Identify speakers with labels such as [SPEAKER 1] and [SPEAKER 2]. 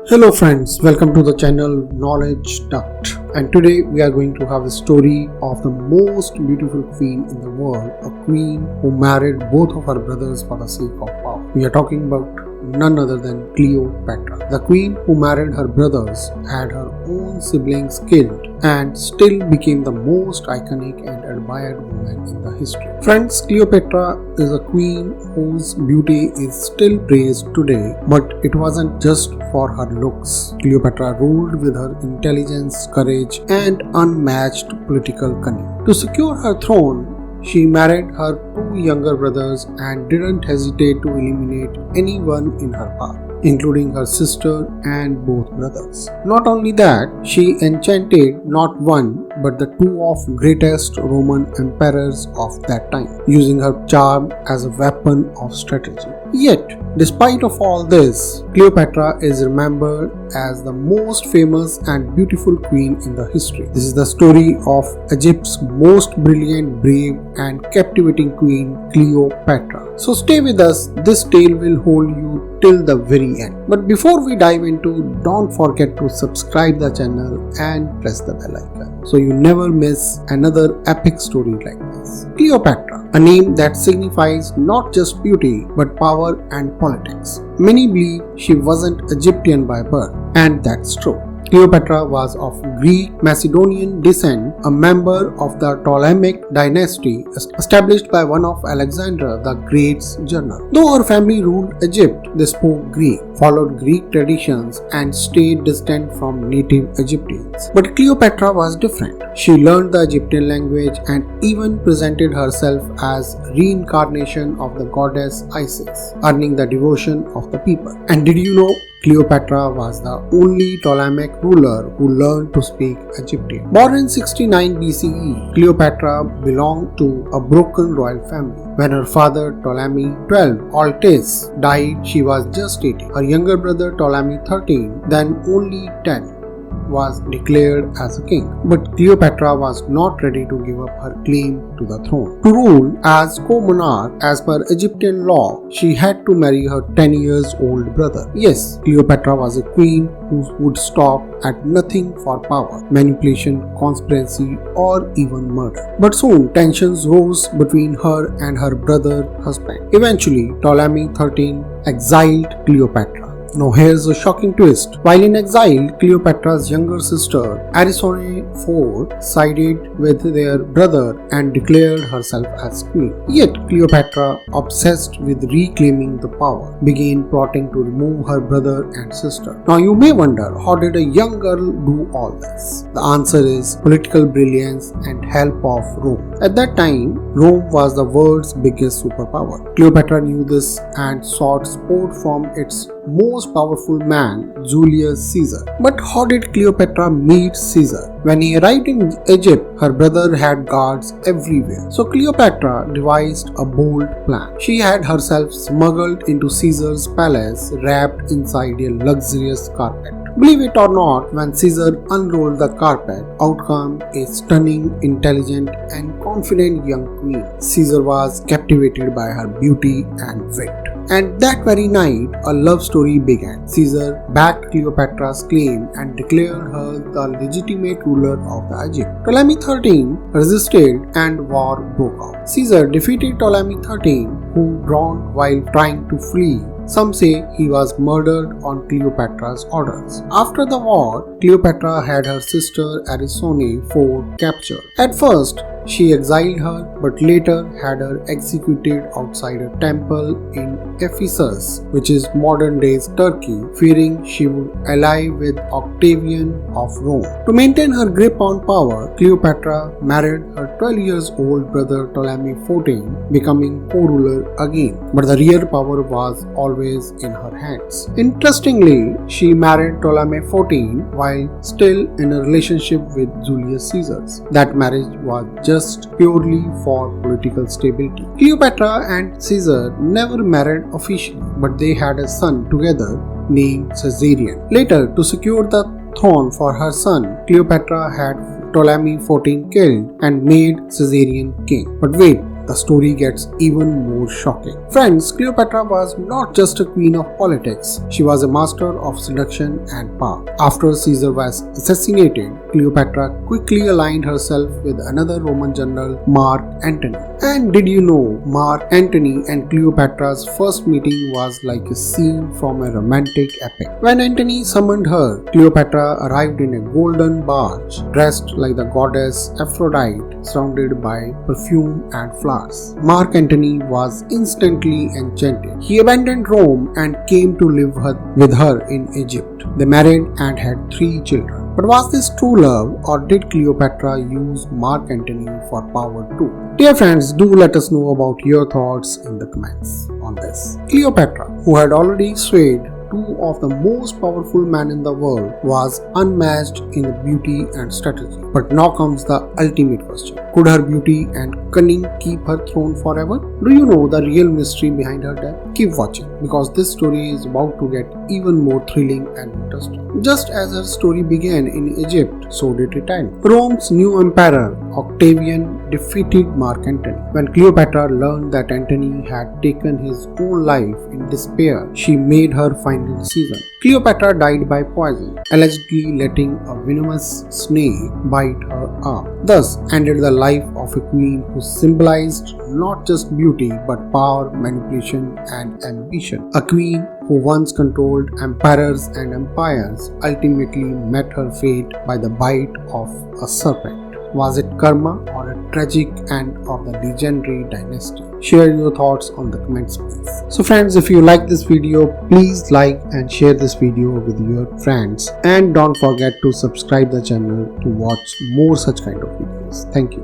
[SPEAKER 1] Hello friends, welcome to the channel Knowledge Duct, and today we are going to have a story of the most beautiful queen in the world, a queen who married both of her brothers for the sake of power. We are talking about none other than Cleopatra. The queen who married her brothers had her own siblings killed and still became the most iconic and admired woman in the history. Friends, Cleopatra is a queen whose beauty is still praised today, but it wasn't just for her looks. Cleopatra ruled with her intelligence, courage, and unmatched political cunning. To secure her throne, she married her two younger brothers and didn't hesitate to eliminate anyone in her path, including her sister and both brothers. Not only that, she enchanted not one but the two of greatest Roman emperors of that time, using her charm as a weapon of strategy. Yet, despite of all this, Cleopatra is remembered as the most famous and beautiful queen in the history. This is the story of Egypt's most brilliant, brave, and captivating queen, Cleopatra. So stay with us, this tale will hold you till the very end. But before we dive into, don't forget to subscribe the channel and press the bell icon so you never miss another epic story like this. Cleopatra, a name that signifies not just beauty but power and politics. Many believe she wasn't Egyptian by birth, and that's true. Cleopatra was of Greek Macedonian descent, a member of the Ptolemaic dynasty established by one of Alexander the Great's general. Though her family ruled Egypt, they spoke Greek, followed Greek traditions, and stayed distant from native Egyptians. But Cleopatra was different. She learned the Egyptian language and even presented herself as reincarnation of the goddess Isis, earning the devotion of the people. And did you know Cleopatra was the only Ptolemaic ruler who learned to speak Egyptian? Born in 69 BCE, Cleopatra belonged to a broken royal family. When her father Ptolemy XII died, she was just 18. Her younger brother Ptolemy XIII, then only 10, was declared as a king. But Cleopatra was not ready to give up her claim to the throne. To rule as co-monarch as per Egyptian law, she had to marry her 10 years old brother. Yes, Cleopatra was a queen who would stop at nothing for power, manipulation, conspiracy, or even murder. But soon tensions rose between her and her brother husband. Eventually, Ptolemy XIII exiled Cleopatra. Now here's a shocking twist. While in exile, Cleopatra's younger sister, Arsinoe IV, sided with their brother and declared herself as queen. Yet Cleopatra, obsessed with reclaiming the power, began plotting to remove her brother and sister. Now you may wonder, how did a young girl do all this? The answer is political brilliance and help of Rome. At that time, Rome was the world's biggest superpower. Cleopatra knew this and sought support from its most powerful man, Julius Caesar. But how did Cleopatra meet Caesar? When he arrived in Egypt, her brother had guards everywhere. So Cleopatra devised a bold plan. She had herself smuggled into Caesar's palace, wrapped inside a luxurious carpet. Believe it or not, when Caesar unrolled the carpet, out came a stunning, intelligent, and confident young queen. Caesar was captivated by her beauty and wit. And that very night, a love story began. Caesar backed Cleopatra's claim and declared her the legitimate ruler of the Egypt. Ptolemy XIII resisted and war broke out. Caesar defeated Ptolemy XIII, who drowned while trying to flee. Some say he was murdered on Cleopatra's orders. After the war, Cleopatra had her sister Arsinoe IV captured. At first, she exiled her, but later had her executed outside a temple in Ephesus, which is modern-day Turkey, fearing she would ally with Octavian of Rome. To maintain her grip on power, Cleopatra married her 12 years old brother Ptolemy XIV, becoming co-ruler again. But the real power was always in her hands. Interestingly, she married Ptolemy XIV while still in a relationship with Julius Caesar. That marriage was just purely for political stability. Cleopatra and Caesar never married officially, but they had a son together named Caesarion. Later, to secure the throne for her son, Cleopatra had Ptolemy XIV killed and made Caesarion king. But wait, the story gets even more shocking. Friends, Cleopatra was not just a queen of politics, she was a master of seduction and power. After Caesar was assassinated, Cleopatra quickly aligned herself with another Roman general, Mark Antony. And did you know, Mark Antony and Cleopatra's first meeting was like a scene from a romantic epic. When Antony summoned her, Cleopatra arrived in a golden barge, dressed like the goddess Aphrodite, surrounded by perfume and flowers. Mark Antony was instantly enchanted. He abandoned Rome and came to live with her in Egypt. They married and had 3 children. But was this true love, or did Cleopatra use Mark Antony for power too? Dear friends, do let us know about your thoughts in the comments on this. Cleopatra, who had already swayed 2 of the most powerful men in the world, was unmatched in beauty and strategy. But now comes the ultimate question. Could her beauty and cunning keep her throne forever? Do you know the real mystery behind her death? Keep watching, because this story is about to get even more thrilling and interesting. Just as her story began in Egypt, so did it end. Rome's new emperor, Octavian, defeated Mark Antony. When Cleopatra learned that Antony had taken his own life in despair, she made her final decision. Cleopatra died by poison, allegedly letting a venomous snake bite her arm. Thus ended the life of a queen who symbolized not just beauty but power, manipulation, and ambition. A queen who once controlled emperors and empires ultimately met her fate by the bite of a serpent. Was it karma or a tragic end of the legendary dynasty? Share your thoughts on the comments, please. So friends, if you like this video, please like and share this video with your friends, and don't forget to subscribe the channel to watch more such kind of videos. Thank you.